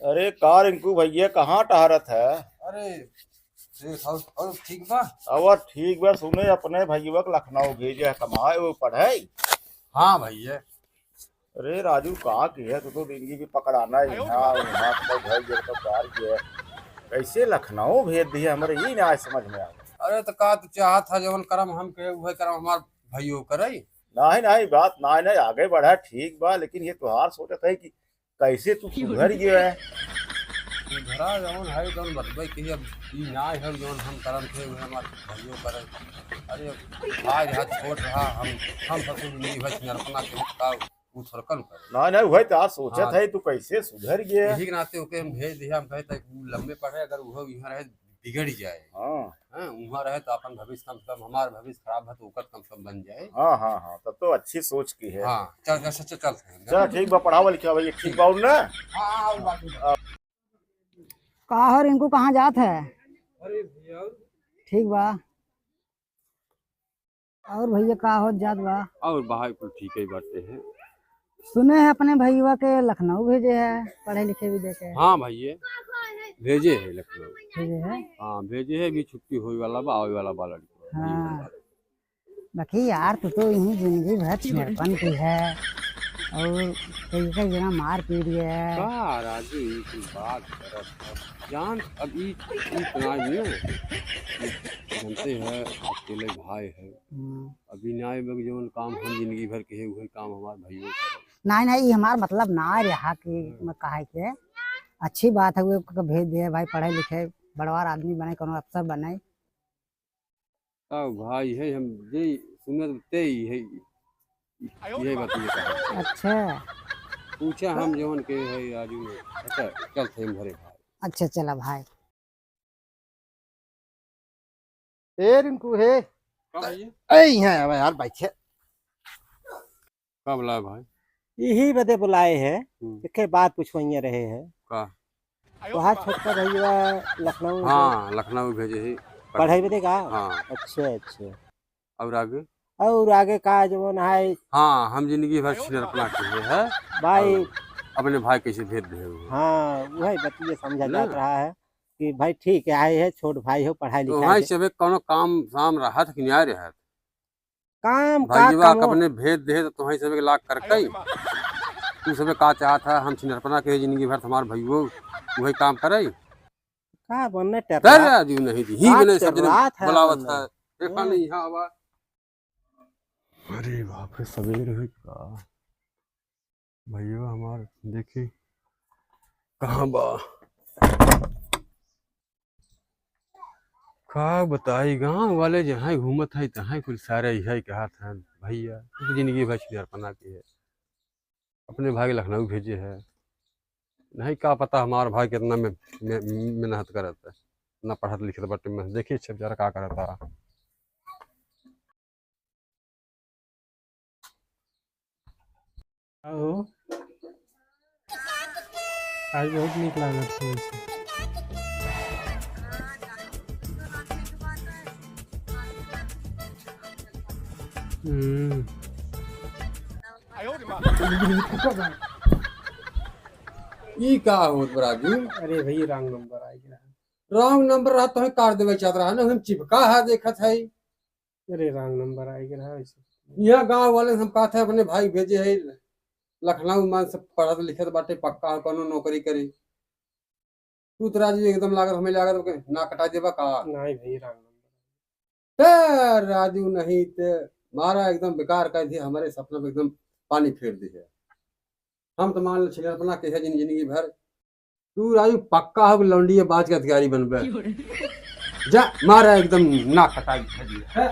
अरे कार रिंकू भैया कहाँ टहरत है। अरे और ठीक बा। अब ठीक बा, सुने अपने भैया के लखनऊ भेजे है कमाए वो पढ़ाई। हाँ भैया। अरे राजू कहाँ की है, तो जिंदगी भी पकड़ाना है यहाँ वहाँ तो घर जब तो कार की है। कैसे लखनऊ भेज दिया हमारे ही ना आज समझ में आ। अरे तो का तू चाहत था जवन करम हम के वह करम हमार भाइयों करे। नहीं नहीं बात नहीं नहीं आगे बढ़ा ठीक बा, लेकिन ये तुहार सोचत है कि कैसे तू सुधर गया है। सुधरा जवन है जवन बतबै कि अब ई ना है जवन हम करम थे वह हमार भाइयों करे। अरे भाई रहा छोट रहा हम सब नहीं भाई नरपना के का उ थोड़कन करे। नहीं नहीं वही तार सोचत हाँ। है तू कैसे सुधर गया है। यही के नाते ओके हम भेज दिया। हम कहे त लंबे पढ़े अगर वो यहाँ रहे बिगड़ जाए। हाँ हाँ वहाँ रहे तो अपन भविष्य कम से कम हमारा भविष्य खराब है तो ओकर कम से कम बन जाए। हाँ हाँ हाँ तब तो अच्छी सोच की है। हाँ चल चल चल चल चल ठीक बा, पढ़ावा लिखा भैया ठीक बा ना। हाँ का हो रिंकू कहाँ जात है। अरे भैया ठीक बा। और भैया का हो जात बा। और भाई को ठीक ही बातें हैं। सुने हैं अपने भैया के लखनऊ भेजे है पढ़े लिखे भी देखे। हाँ भैया भेजे है लखनऊ। भेजे है। हाँ भेजे है भी छुट्टी होने वाला बा आवे वाला बा लड़की। हाँ बाकी यार तू तो यही जिंदगी भर छिनरपन की है और कई जना मार पीट गया है। का राजू की बात करत जान अब ई तनाव नहीं जानते हैं अकेले भाई है। अभी न्याय बग जवन काम हम जिंदगी भर के है वही काम हमार भाइयों करे। नहीं नहीं ये हमार मतलब ना रहा कि मैं कहा के अच्छी बात है वो भेज दिए भाई पढ़े लिखे बड़वार आदमी बने कोनो अफसर बने। तब भाई है हम जे सुनत ते ही है ये बात ये कहा। अच्छा पूछा हम जवन के है राजू ने। अच्छा चल थे भरे भाई। अच्छा चला भाई। ए रिंकू है ए यहाँ अब यार बैठे कब ला भाई यही बदे बुलाए हैं। हम्म। एक बात पूछवाइए रहे हैं का वहाँ छोटका भैया लखनऊ हाँ लखनऊ भेजे है पढ़ाई बदे का। हाँ अच्छा अच्छा और आगे और आगे का जो है हाँ हम जिंदगी भर छिनरपना किए है भाई। अपने भाई कैसे भेज दे हुए। हाँ वही बतिए समझा जा रहा है कि भाई ठीक है आए है छोट भाई हो पढ़ाई तो लिखाई भाई सब कोनो काम शाम रहा था कि न्याय रहा काम का भाई काम अपने भेज दे तो तुम्हारी सब लाख करके तू सब का चाहता है हम छिनरपना के जिंदगी भर हमारे भाइयों वही काम करे का बनने कर टेरा राजू नहीं थी ही बने सब रात है बुलावत बनने। है देखा नहीं यहाँ आवा। अरे बाप रे सवेर हुई का भैया हमार देखी कहाँ बा का बताई गांव वाले जहाँ घूमत है तहाँ कुल सारे यही कहा था भैया तो जिंदगी भर छिनरपना की है अपने भाई लखनऊ भेजे है। नहीं का पता हमारा भाई कितना मेहनत करता है ना पढ़त लिखत बटे में देखिए सब जरा का करता। आज बहुत नीक लागत है। ई का होत राजू अरे भैया रॉन्ग नंबर आ गया। रॉन्ग नंबर रहा तो काट देवे चाहत रहा ना हम चिपका है देखत है। अरे रॉन्ग नंबर आ गया ऐसे। यहाँ गांव वाले हम कहते हैं अपने भाई भेजे है लखनऊ में सब पढ़त लिखत बाटे पक्का कोनो नौकरी करी तू तो राजू एकदम लागत हमें लागत ना कटा देबा का। नहीं भैया रॉन्ग ते राजू नहीं ते मारा एकदम बेकार कर दिया हमारे सपना में एकदम पानी फेर दिया। हम तो मान लो अपना के है जिंदगी भर तू राजू पक्का हो लौंडी बाज के अधिकारी बनबे जा मारा एकदम ना कटाई दिया है।